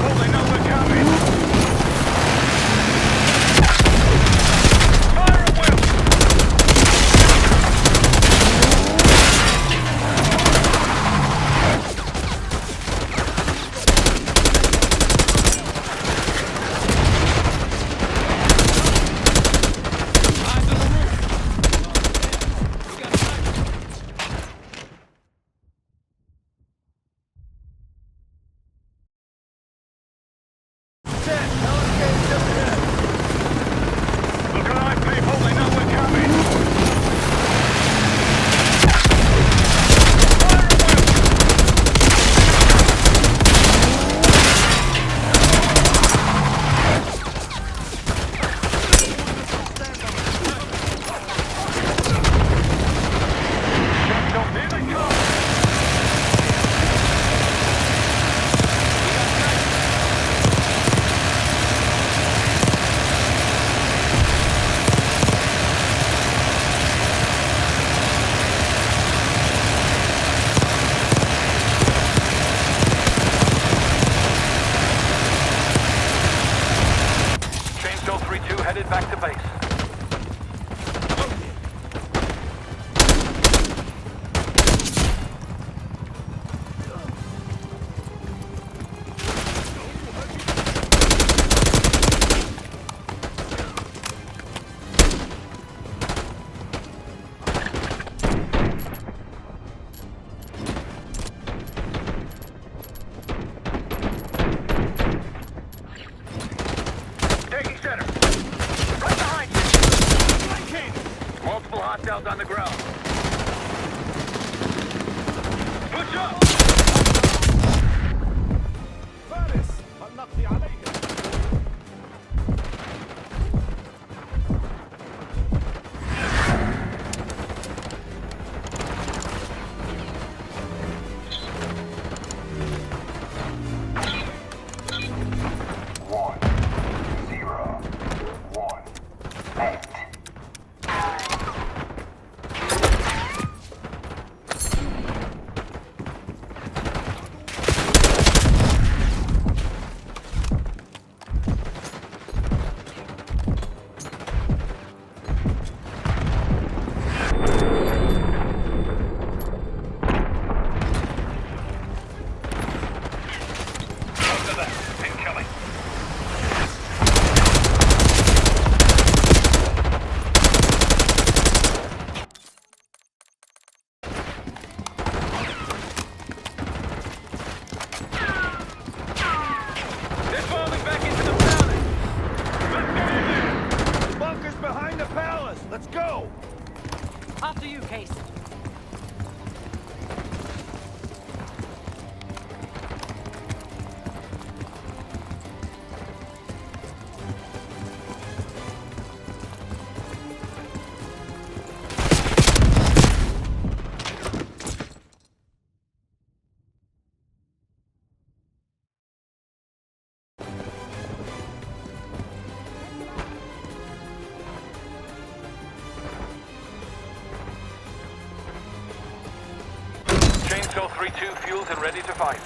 people, they know we're coming. Fire at will! Headed back to base. Taking center. Right behind you. Multiple hostiles on the ground. Push up! فارس النقض عليك. Let's go! After you, Case. Chainsaw 3-2 fueled and ready to fight.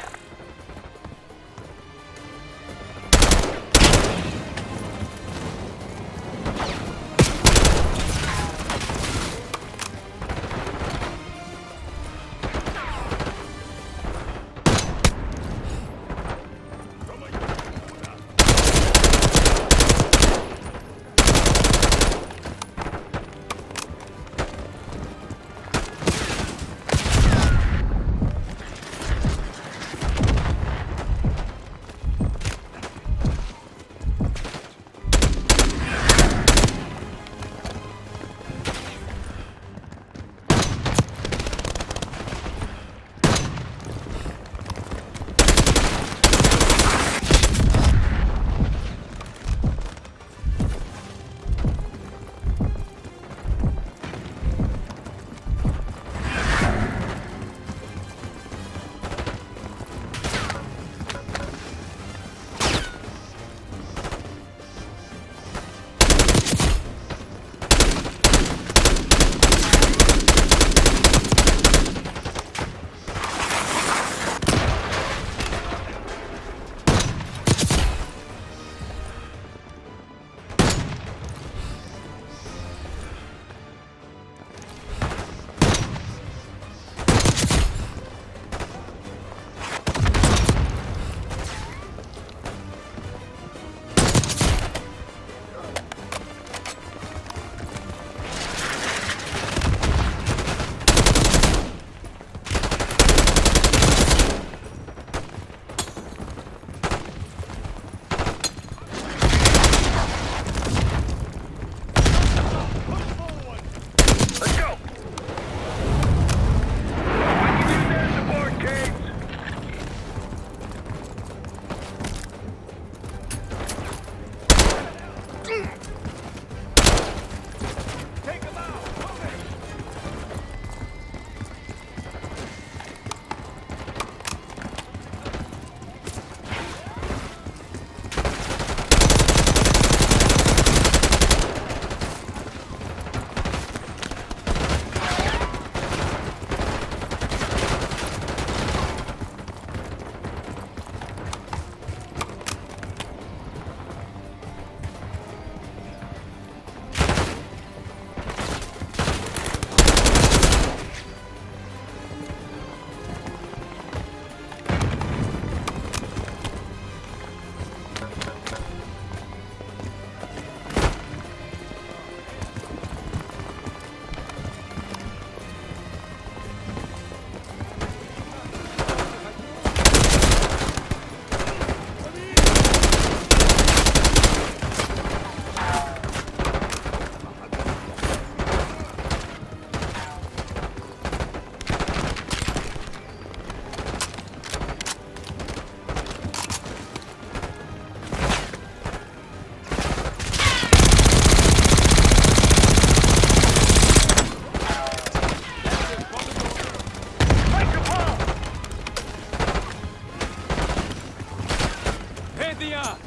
Pantheon!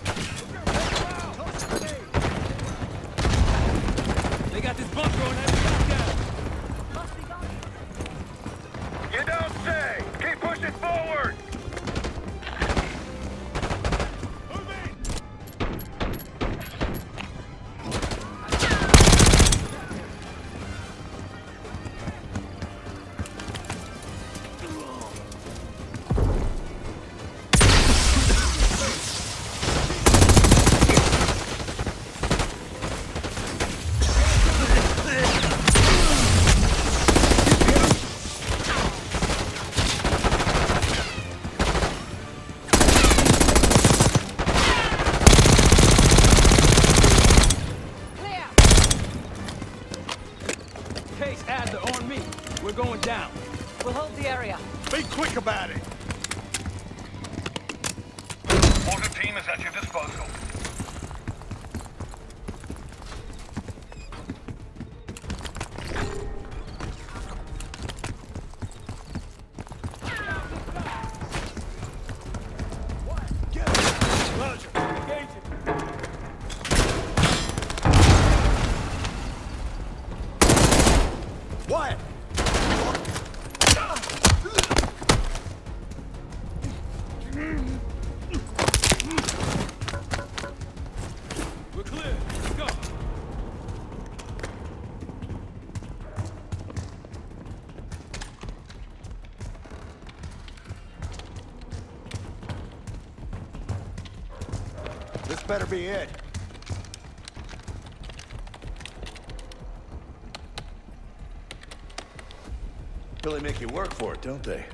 They got this bunker on that lockdown. You don't say! Keep pushing forward! Case Adler on me. We're going down. We'll hold the area. Be quick about it! Mortar team is at your disposal. Roger. Engage it. What? We're clear. Let's go. This better be it. Really make you work for it, don't they?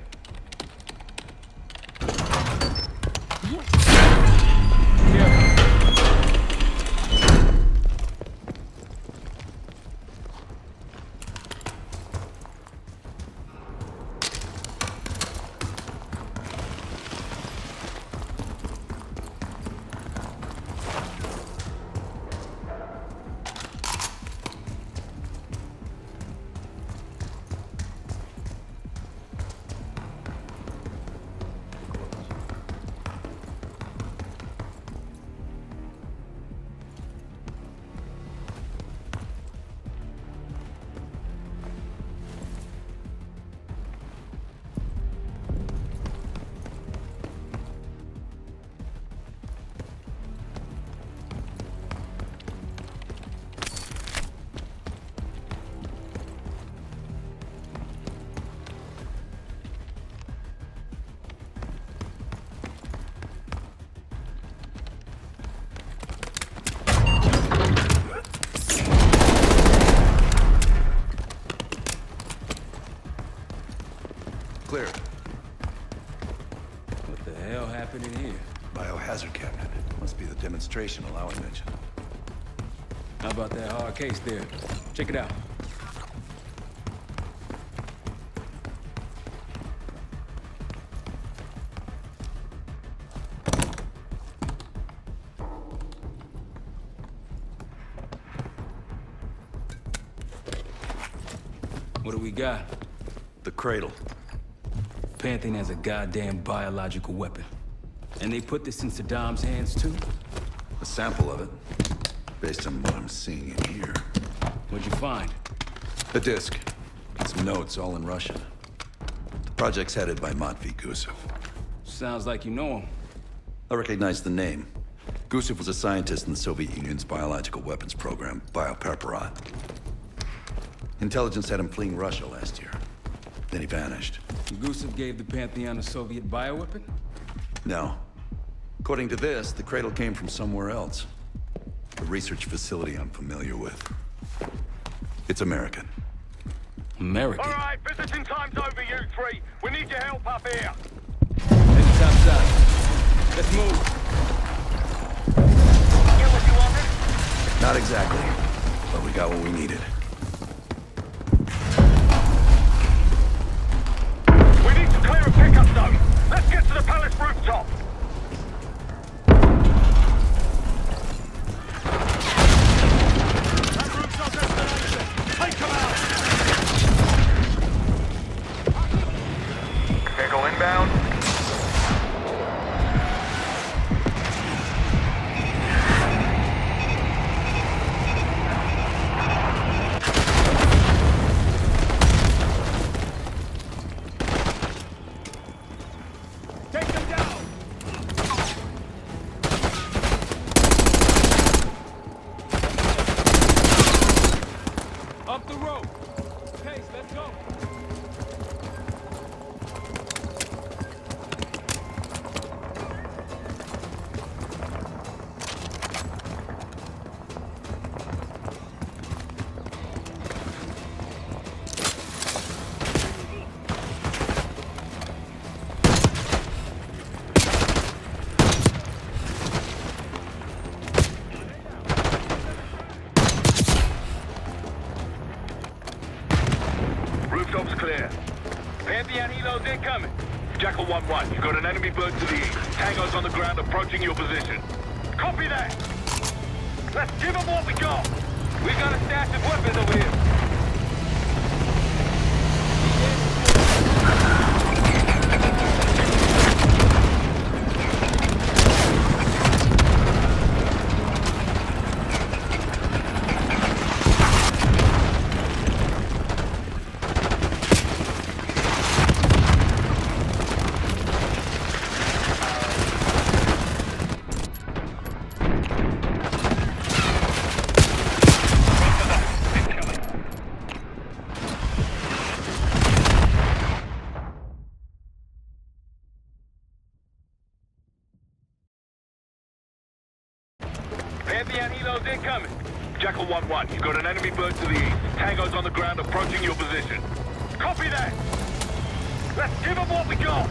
Clear. What the hell happened in here? Biohazard cabinet. Must be the demonstration Alawi mentioned. How about that hard case there? Check it out. What do we got? The CRADLE. Pantheon has a goddamn biological weapon. And they put this in Saddam's hands too? A sample of it. Based on what I'm seeing in here. What'd you find? A disc. And some notes, all in Russian. The project's headed by Matvey Gusev. Sounds like you know him. I recognize the name. Gusev was a scientist in the Soviet Union's biological weapons program, Biopreparat. Intelligence had him fleeing Russia last year. Then he vanished. Gusev gave the Pantheon a Soviet bioweapon? No. According to this, the CRADLE came from somewhere else. A research facility I'm familiar with. It's American. American? All right, visiting time's over, you three. We need your help up here. Heading topside. Let's move. Get what you wanted? Not exactly, but we got what we needed. We need to clear a pickup zone. Let's get to the palace rooftop. That roof's our destination. Take them out. Vehicle inbound. 1-1. You've got an enemy bird to the east. Tango's on the ground approaching your position. Copy that! Let's give them what we got! We've got a stash of weapons over here. Pantheon helos incoming. Jackal 1-1, you've got an enemy bird to the east. Tango's on the ground approaching your position. Copy that! Let's give them what we got!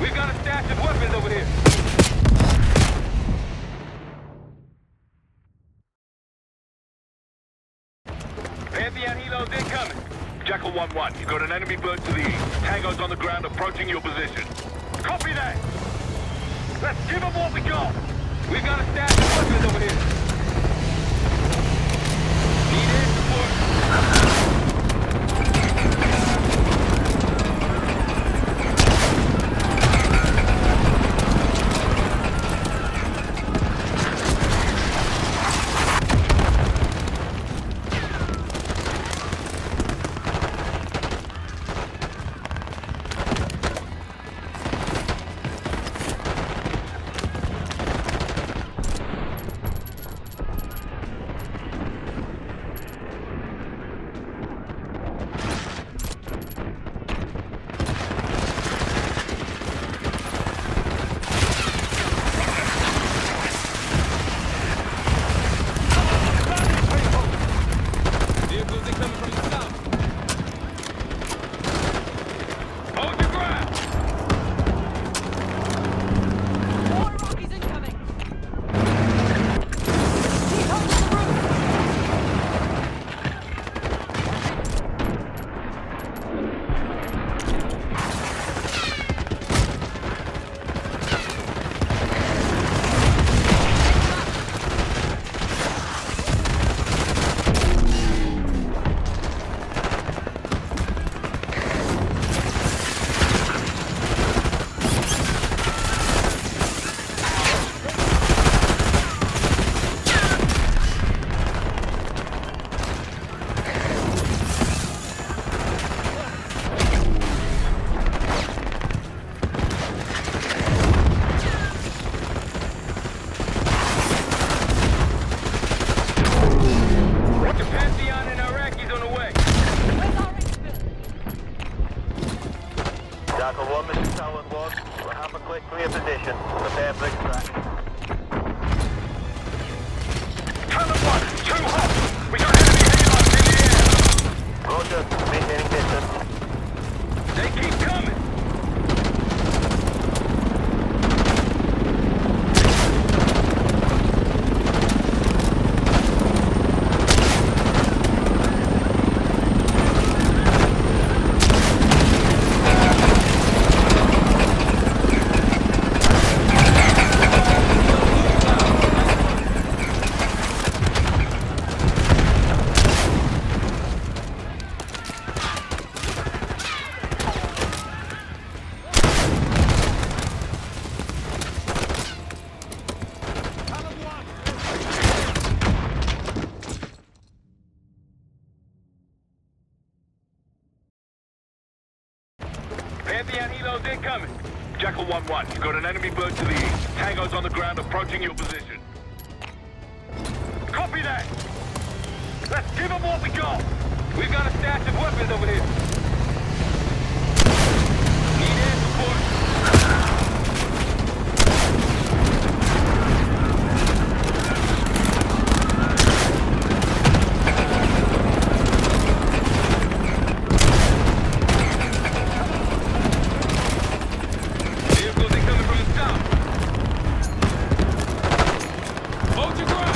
We've got a stash of weapons over here. Pantheon helos incoming. Jackal 1-1, you've got an enemy bird to the east. Tango's on the ground approaching your position. Copy that! Let's give them what we got! We've got a stash of weapons over here. Need air support. Jackal 1, this is Talon 1. We'll have a quick clear position. Prepare for extract. Talon 1, too hot! We got enemy helos in the air! Roger, maintaining distance. They keep coming! Pantheon helos incoming. Jackal 1-1, you've got an enemy bird to the east. Tango's on the ground approaching your position. Copy that! Let's give them what we got! We've got a stash of weapons over here. Need air support. Vehicles incoming from the south. Hold your ground!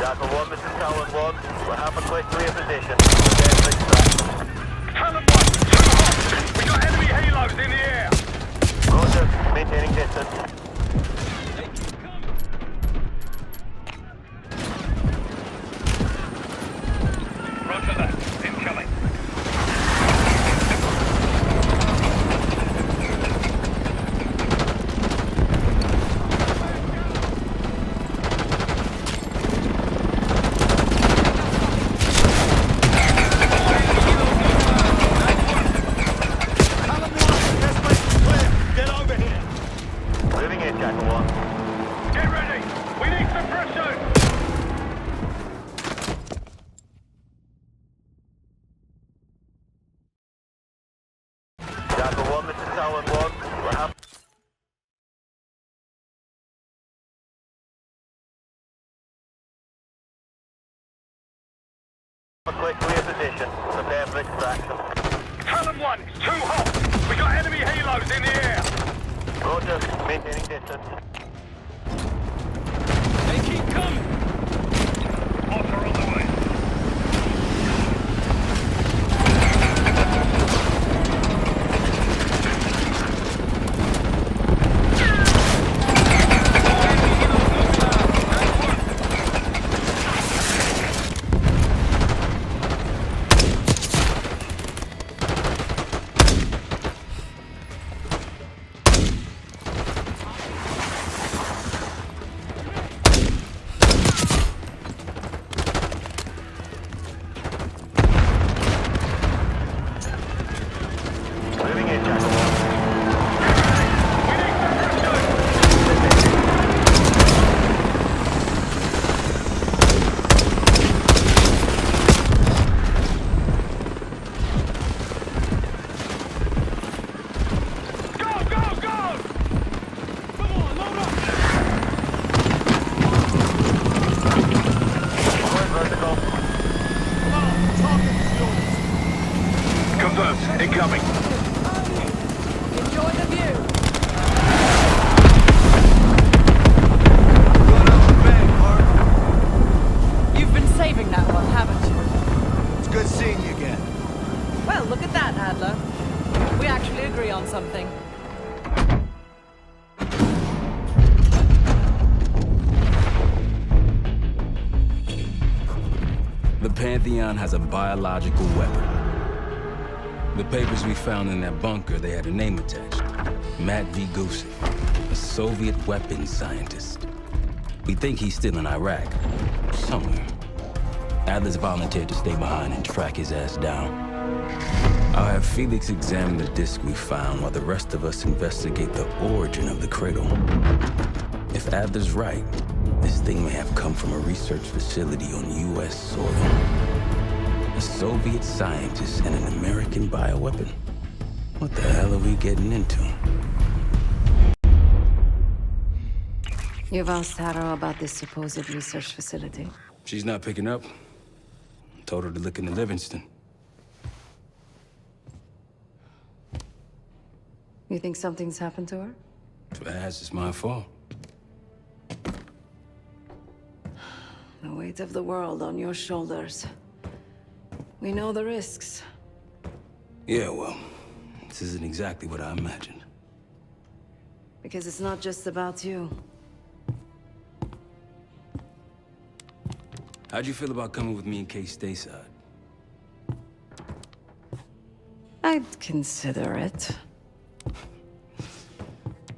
Jackal 1, this is Talon 1. We'll have a quick clear position. Prepare for extraction. Talon 1, too hot! We got enemy halos in the air! Roger, maintaining distance. Roger that. Incoming. Moving in, Jackal 1. Get ready! We need suppression! Jackal 1, this is Talon 1. We'll have a quick clear position. Prepare for extraction. Talon 1, it's too hot! We got enemy halos in the air! Roger, maintaining distance. They keep coming! Mortar on the way. Moving in, Jackal 1. Go, go, go! Come on, load up! Forward vertical. Confirmed. Incoming. Enjoy the view. You've been saving that one, haven't you? It's good seeing you again. Well, look at that, Adler. We actually agree on something. The Pantheon has a biological weapon. The papers we found in that bunker, they had a name attached. Matt V. Gusev, a Soviet weapons scientist. We think he's still in Iraq, somewhere. Adler's volunteered to stay behind and track his ass down. I'll have Felix examine the disc we found while the rest of us investigate the origin of the cradle. If Adler's right, this thing may have come from a research facility on U.S. soil. A Soviet scientist and an American bioweapon. What the hell are we getting into? You've asked Harrow about this supposed research facility. She's not picking up. Told her to look into Livingston. You think something's happened to her? If it has, it's my fault. The weight of the world on your shoulders. We know the risks. Yeah, well, this isn't exactly what I imagined. Because it's not just about you. How'd you feel about coming with me in case stateside? I'd consider it.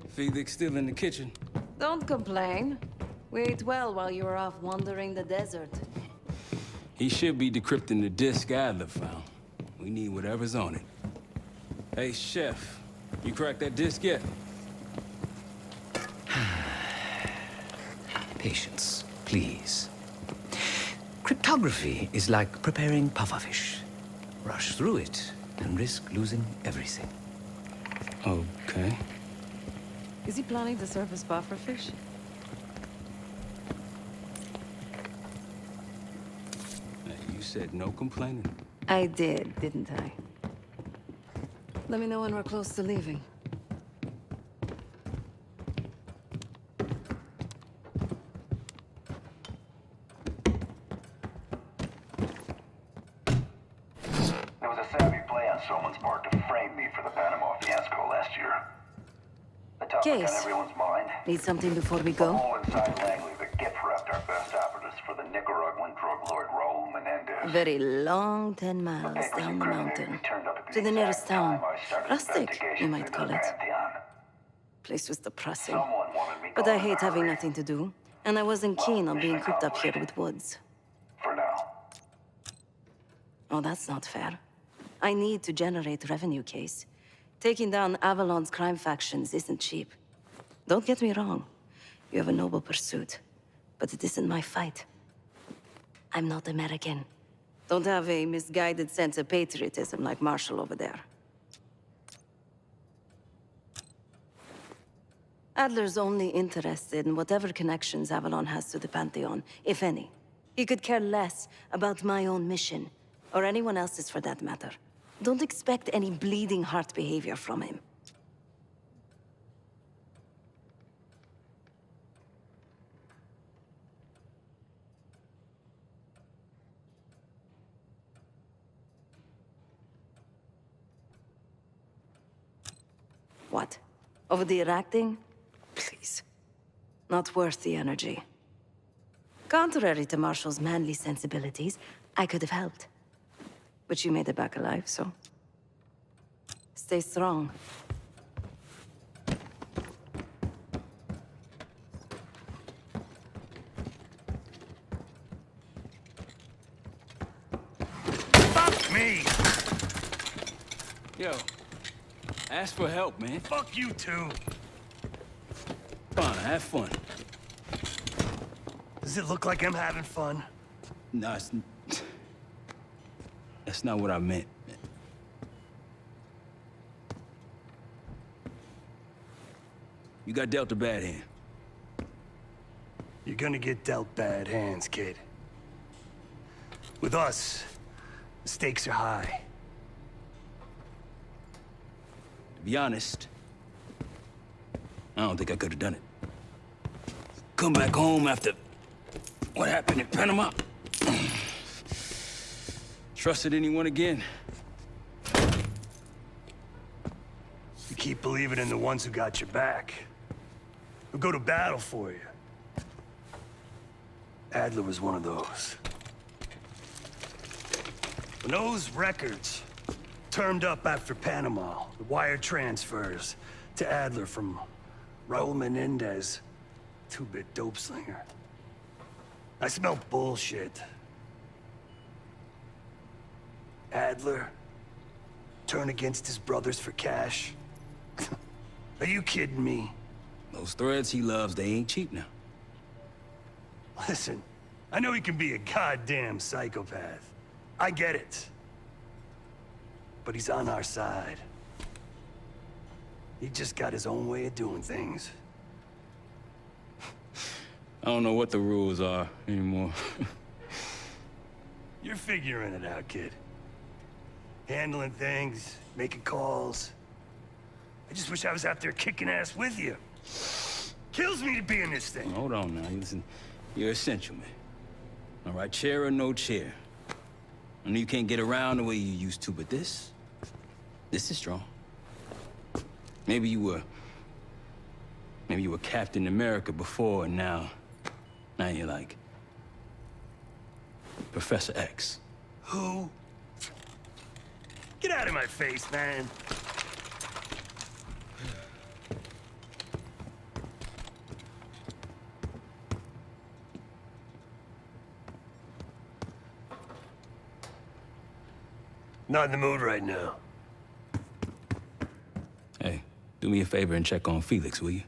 Felix still in the kitchen. Don't complain. We ate well while you were off wandering the desert. He should be decrypting the disc Adler found. We need whatever's on it. Hey, Chef, you cracked that disc yet? Patience, please. Cryptography is like preparing pufferfish. Rush through it and risk losing everything. Okay. Is he planning to serve us pufferfish? You said no complaining. I did, didn't I? Let me know when we're close to leaving. someone's part to frame me for the Panama fiasco last year. The topic on Case. everyone's mind. Need something before we The go? hole inside Langley that gift-wrapped our best operatives for the Nicaraguan drug lord Raul Menendez. Very long 10 miles Papers down the incriminated mountain. me turned up at To the exact nearest town. time I started Rustic, you investigations might into call the it. Pantheon. Place was depressing. Someone wanted me But gone I in a hate having hurry. nothing to do. And I wasn't keen on being mission cooped up here accomplished. with Woods. For now. Oh, that's not fair. I need to generate revenue, Case. Taking down Avalon's crime factions isn't cheap. Don't get me wrong. You have a noble pursuit. But it isn't my fight. I'm not American. Don't have a misguided sense of patriotism like Marshall over there. Adler's only interested in whatever connections Avalon has to the Pantheon, if any. He could care less about my own mission, or anyone else's for that matter. Don't expect any bleeding heart behavior from him. What? Over the Iraq thing? Please. Not worth the energy. Contrary to Marshall's manly sensibilities, I could have helped. But you made it back alive, so... stay strong. Fuck me! Yo, ask for help, man. Fuck you too! Come on, have fun. Does it look like I'm having fun? No, that's not what I meant. You got dealt a bad hand. You're gonna get dealt bad hands, kid. With us, the stakes are high. To be honest, I don't think I could have done it. Come back home after what happened in Panama. Trusted anyone again? You keep believing in the ones who got your back. Who go to battle for you. Adler was one of those. When those records turned up after Panama, the wire transfers to Adler from Raul Menendez, two-bit dope slinger. I smelled bullshit. Adler turn against his brothers for cash? Are you kidding me? Those threads he loves, they ain't cheap now. Listen, I know he can be a goddamn psychopath. I get it. But he's on our side. He just got his own way of doing things. I don't know what the rules are anymore. You're figuring it out, kid. Handling things, making calls. I just wish I was out there kicking ass with you. Kills me to be in this thing. Hold on now, listen. You're essential, man. All right, chair or no chair. I know you can't get around the way you used to, but this is strong. Maybe you were Captain America before, and now you're like Professor X. Who? Get out of my face, man. Not in the mood right now. Hey, do me a favor and check on Felix, will you?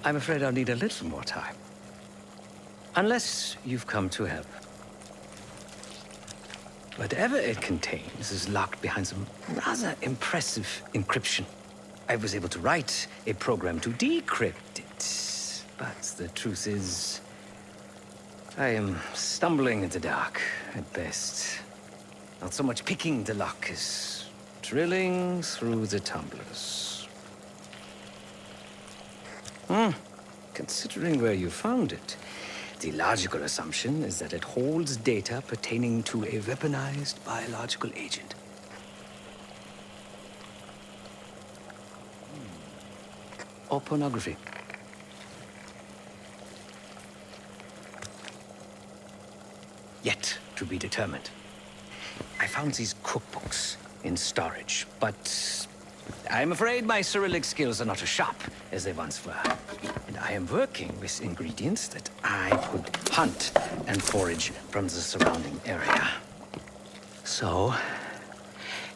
I'm afraid I'll need a little more time. Unless you've come to help. Whatever it contains is locked behind some rather impressive encryption. I was able to write a program to decrypt it. But the truth is, I am stumbling in the dark, at best. Not so much picking the lock as drilling through the tumblers. Considering where you found it, the logical assumption is that it holds data pertaining to a weaponized biological agent. Or pornography. Yet to be determined. I found these cookbooks in storage, but I'm afraid my Cyrillic skills are not as sharp as they once were. And I am working with ingredients that I could hunt and forage from the surrounding area. So,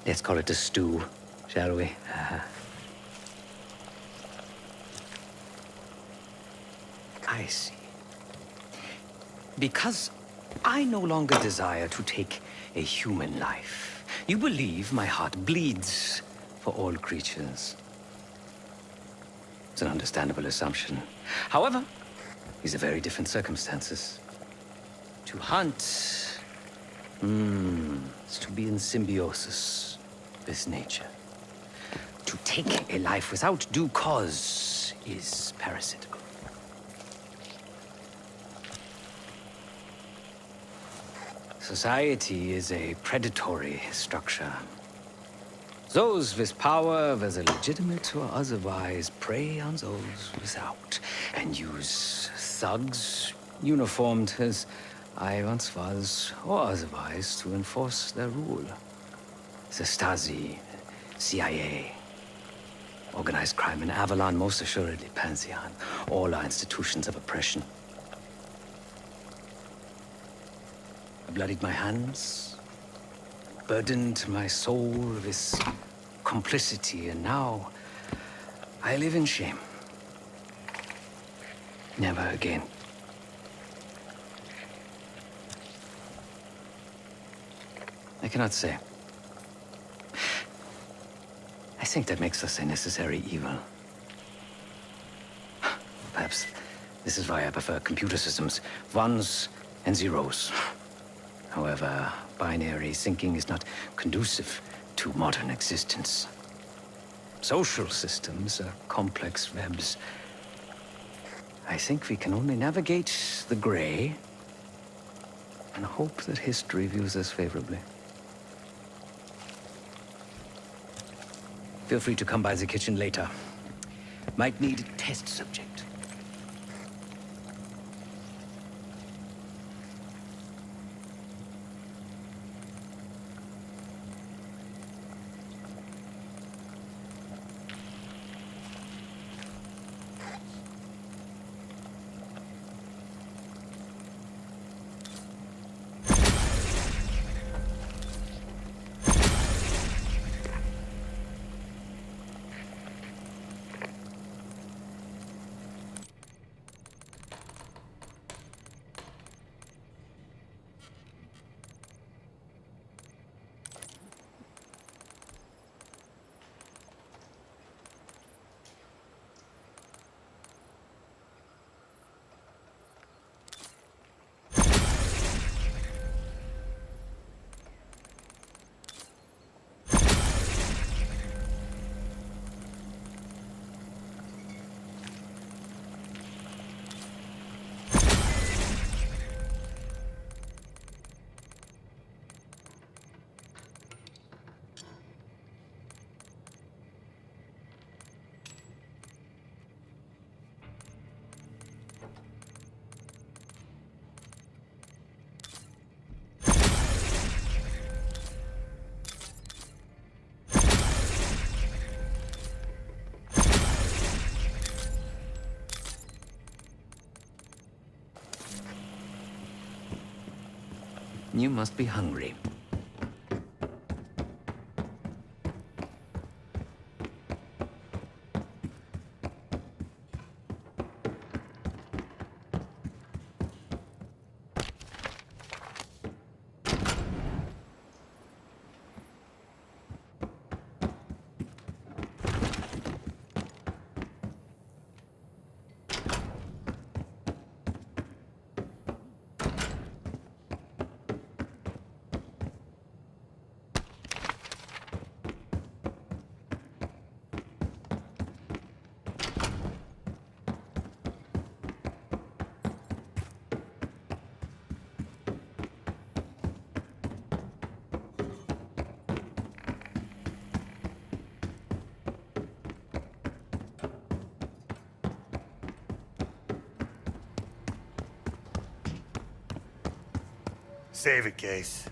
let's call it a stew, shall we? I see. Because I no longer desire to take a human life, you believe my heart bleeds for all creatures. It's an understandable assumption. However, these are very different circumstances. To hunt, is to be in symbiosis with nature. To take a life without due cause is parasitical. Society is a predatory structure. Those with power, whether legitimate or otherwise, prey on those without, and use thugs, uniformed as I once was, or otherwise, to enforce their rule. The Stasi, CIA, organized crime in Avalon, most assuredly Pantheon, all are institutions of oppression. I bloodied my hands, burdened my soul with complicity, and now I live in shame. Never again. I cannot say. I think that makes us a necessary evil. Perhaps this is why I prefer computer systems. Ones and zeros. However, binary thinking is not conducive to modern existence. Social systems are complex webs. I think we can only navigate the gray and hope that history views us favorably. Feel free to come by the kitchen later. Might need a test subject. You must be hungry. Save it, Case.